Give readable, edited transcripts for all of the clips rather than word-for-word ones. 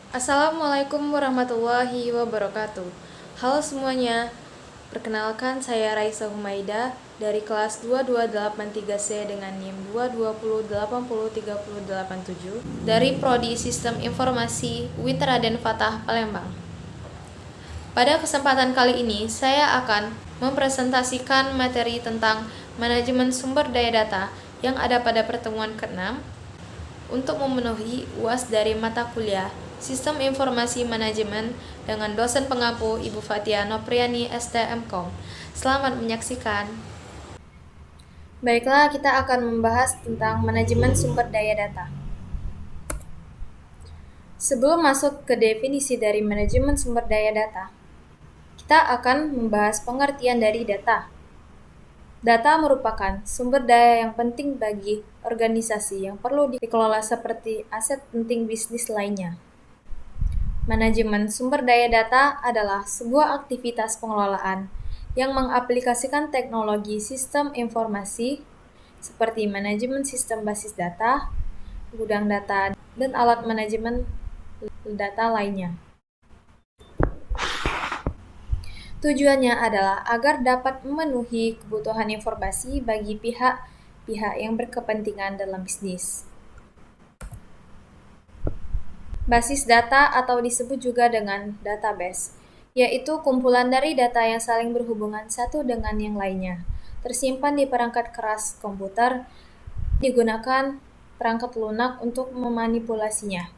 Assalamualaikum warahmatullahi wabarakatuh. Halo semuanya, perkenalkan saya Raisa Humaida dari kelas 2283C dengan NIM 220803087 dari Prodi Sistem Informasi UIN Raden Fatah Palembang. Pada kesempatan kali ini, saya akan mempresentasikan materi tentang manajemen sumber daya data yang ada pada pertemuan ke-6 untuk memenuhi UAS dari mata kuliah Sistem Informasi Manajemen dengan dosen pengampu Ibu Fatia Nopriani STMKOM. Selamat menyaksikan. Baiklah, kita akan membahas tentang manajemen sumber daya data. Sebelum masuk ke definisi dari manajemen sumber daya data, kita akan membahas pengertian dari data. Data merupakan sumber daya yang penting bagi organisasi yang perlu dikelola seperti aset penting bisnis lainnya. Manajemen sumber daya data adalah sebuah aktivitas pengelolaan yang mengaplikasikan teknologi sistem informasi seperti manajemen sistem basis data, gudang data, dan alat manajemen data lainnya. Tujuannya adalah agar dapat memenuhi kebutuhan informasi bagi pihak-pihak yang berkepentingan dalam bisnis. Basis data atau disebut juga dengan database, yaitu kumpulan dari data yang saling berhubungan satu dengan yang lainnya, tersimpan di perangkat keras komputer, digunakan perangkat lunak untuk memanipulasinya.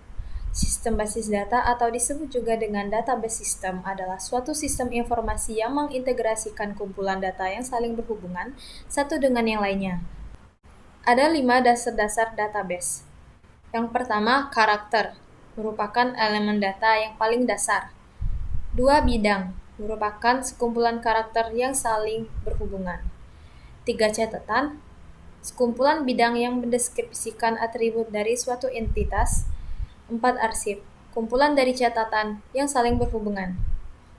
Sistem basis data atau disebut juga dengan database system adalah suatu sistem informasi yang mengintegrasikan kumpulan data yang saling berhubungan satu dengan yang lainnya. Ada 5 dasar-dasar database. Yang pertama, karakter, merupakan elemen data yang paling dasar. 2. Bidang, merupakan sekumpulan karakter yang saling berhubungan. 3. Catatan, sekumpulan bidang yang mendeskripsikan atribut dari suatu entitas. 4. Arsip, kumpulan dari catatan yang saling berhubungan.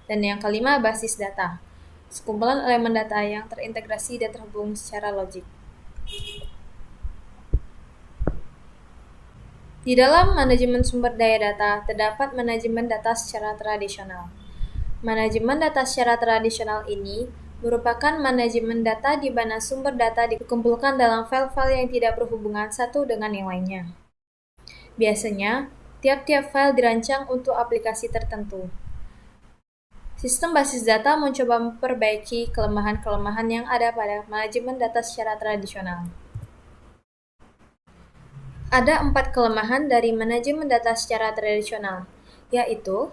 Dan yang kelima, basis data, sekumpulan elemen data yang terintegrasi dan terhubung secara logik. Di dalam manajemen sumber daya data, terdapat manajemen data secara tradisional. Manajemen data secara tradisional ini merupakan manajemen data di mana sumber data dikumpulkan dalam file-file yang tidak berhubungan satu dengan yang lainnya. Biasanya, tiap-tiap file dirancang untuk aplikasi tertentu. Sistem basis data mencoba memperbaiki kelemahan-kelemahan yang ada pada manajemen data secara tradisional. Ada 4 kelemahan dari manajemen data secara tradisional, yaitu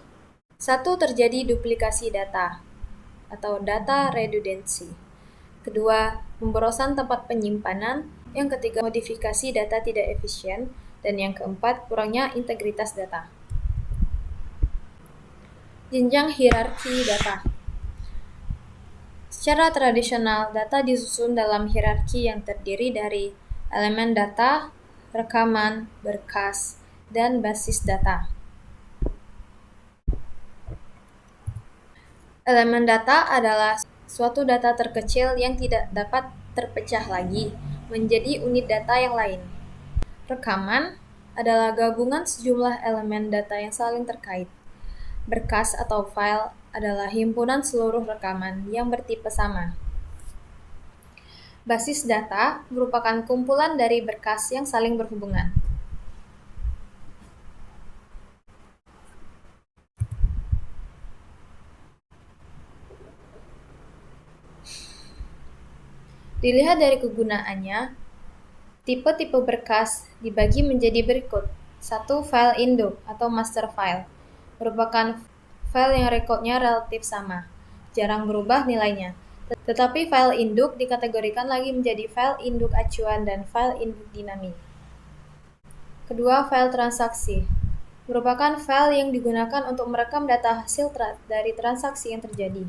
1. Terjadi duplikasi data atau data redundancy. Kedua, pemborosan tempat penyimpanan. Yang ketiga, modifikasi data tidak efisien. Dan yang keempat, kurangnya integritas data. Jenjang hierarki data. Secara tradisional, data disusun dalam hierarki yang terdiri dari elemen data, rekaman, berkas, dan basis data. Elemen data adalah suatu data terkecil yang tidak dapat terpecah lagi menjadi unit data yang lain. Rekaman adalah gabungan sejumlah elemen data yang saling terkait. Berkas atau file adalah himpunan seluruh rekaman yang bertipe sama. Basis data merupakan kumpulan dari berkas yang saling berhubungan. Dilihat dari kegunaannya, tipe-tipe berkas dibagi menjadi berikut. 1. File induk atau master file, merupakan file yang rekodnya relatif sama, jarang berubah nilainya. Tetapi file induk dikategorikan lagi menjadi file induk acuan dan file induk dinamik. Kedua, file transaksi, merupakan file yang digunakan untuk merekam data hasil dari transaksi yang terjadi.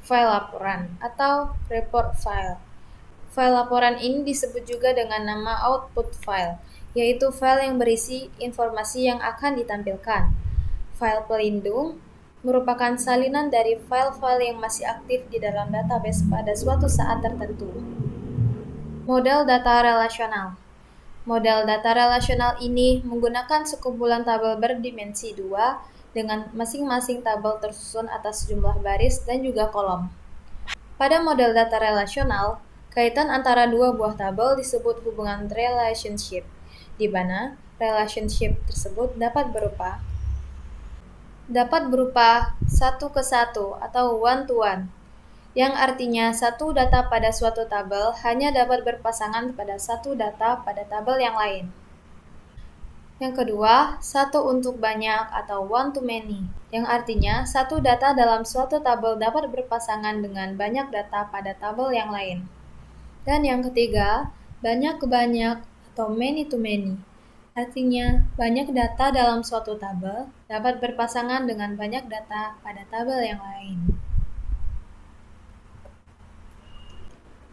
File laporan atau report file. File laporan ini disebut juga dengan nama output file, yaitu file yang berisi informasi yang akan ditampilkan. File pelindung merupakan salinan dari file-file yang masih aktif di dalam database pada suatu saat tertentu. Model data relasional Model data relasional ini menggunakan sekumpulan tabel berdimensi 2 dengan masing-masing tabel tersusun atas jumlah baris dan juga kolom. Pada model data relasional, kaitan antara dua buah tabel disebut hubungan relationship, di mana relationship tersebut dapat berupa satu ke satu atau one to one, yang artinya satu data pada suatu tabel hanya dapat berpasangan pada satu data pada tabel yang lain. Yang kedua, satu untuk banyak atau one to many, yang artinya satu data dalam suatu tabel dapat berpasangan dengan banyak data pada tabel yang lain. Dan yang ketiga, banyak ke banyak atau many to many, artinya banyak data dalam suatu tabel dapat berpasangan dengan banyak data pada tabel yang lain.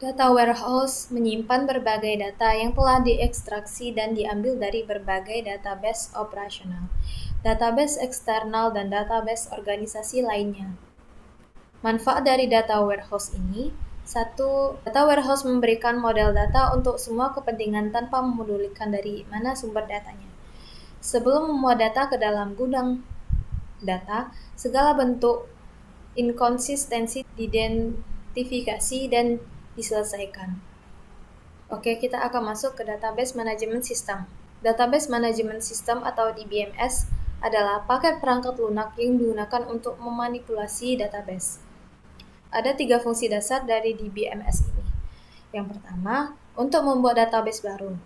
Data warehouse menyimpan berbagai data yang telah diekstraksi dan diambil dari berbagai database operasional, database eksternal, dan database organisasi lainnya. Manfaat dari data warehouse ini: 1. Data warehouse memberikan model data untuk semua kepentingan tanpa memedulikan dari mana sumber datanya. Sebelum memuat data ke dalam gudang data, segala bentuk inkonsistensi diidentifikasi dan diselesaikan. Oke, kita akan masuk ke database manajemen sistem. Database manajemen sistem atau DBMS adalah paket perangkat lunak yang digunakan untuk memanipulasi database. Ada 3 fungsi dasar dari DBMS ini. Yang pertama, untuk membuat database baru,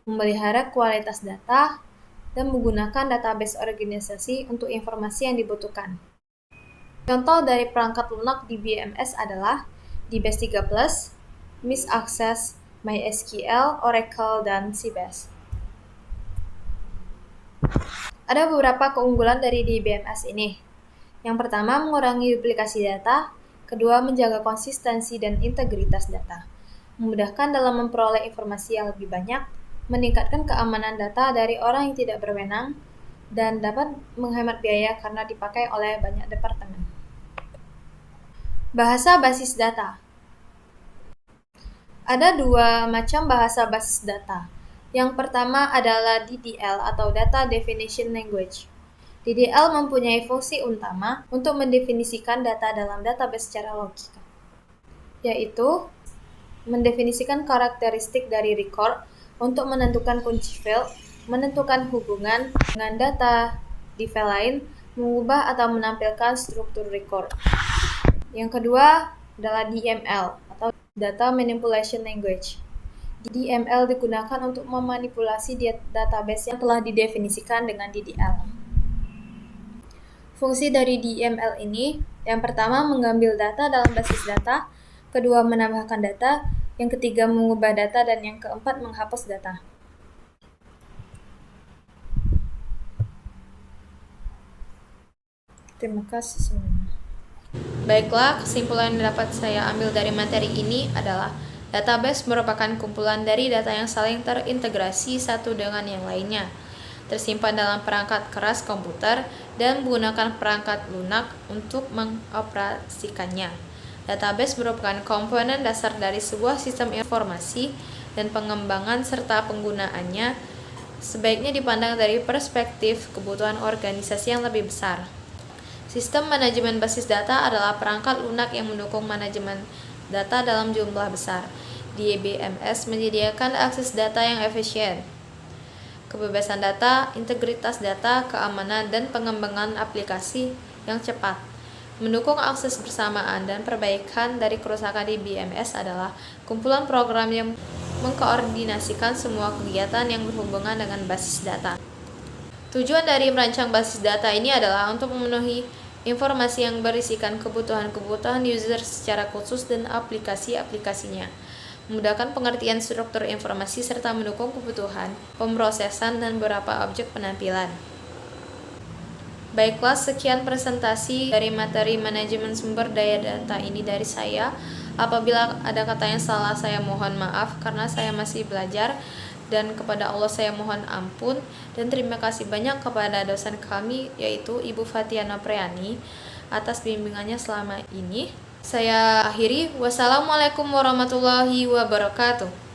memelihara kualitas data, dan menggunakan database organisasi untuk informasi yang dibutuhkan. Contoh dari perangkat lunak DBMS adalah DBase 3+, MIS Access, MySQL, Oracle, dan Sybase. Ada beberapa keunggulan dari DBMS ini. Yang pertama, mengurangi duplikasi data. Kedua, menjaga konsistensi dan integritas data. Memudahkan dalam memperoleh informasi yang lebih banyak, meningkatkan keamanan data dari orang yang tidak berwenang, dan dapat menghemat biaya karena dipakai oleh banyak departemen. Bahasa basis data. Ada 2 macam bahasa basis data. Yang pertama adalah DDL atau Data Definition Language. DDL mempunyai fungsi utama untuk mendefinisikan data dalam database secara logika, yaitu mendefinisikan karakteristik dari record untuk menentukan kunci field, menentukan hubungan dengan data di file lain, mengubah atau menampilkan struktur record. Yang kedua adalah DML atau Data Manipulation Language. DML digunakan untuk memanipulasi database yang telah didefinisikan dengan DDL. Fungsi dari DML ini, yang pertama mengambil data dalam basis data, kedua menambahkan data, yang ketiga mengubah data, dan yang keempat menghapus data. Terima kasih semuanya. Baiklah, kesimpulan yang dapat saya ambil dari materi ini adalah database merupakan kumpulan dari data yang saling terintegrasi satu dengan yang lainnya, tersimpan dalam perangkat keras komputer, dan menggunakan perangkat lunak untuk mengoperasikannya. Database merupakan komponen dasar dari sebuah sistem informasi, dan pengembangan serta penggunaannya sebaiknya dipandang dari perspektif kebutuhan organisasi yang lebih besar. Sistem manajemen basis data adalah perangkat lunak yang mendukung manajemen data dalam jumlah besar. DBMS menyediakan akses data yang efisien, kebebasan data, integritas data, keamanan, dan pengembangan aplikasi yang cepat. Mendukung akses bersamaan dan perbaikan dari kerusakan DBMS adalah kumpulan program yang mengkoordinasikan semua kegiatan yang berhubungan dengan basis data. Tujuan dari merancang basis data ini adalah untuk memenuhi informasi yang berisikan kebutuhan-kebutuhan user secara khusus dan aplikasi-aplikasinya, memudahkan pengertian struktur informasi serta mendukung kebutuhan pemrosesan dan beberapa objek penampilan. Baiklah, sekian presentasi dari materi manajemen sumber daya data ini dari saya. Apabila ada kata yang salah, saya mohon maaf karena saya masih belajar, dan kepada Allah saya mohon ampun. Dan terima kasih banyak kepada dosen kami, yaitu Ibu Fatiana Priani, atas bimbingannya selama ini. Saya akhiri. Wassalamualaikum warahmatullahi wabarakatuh.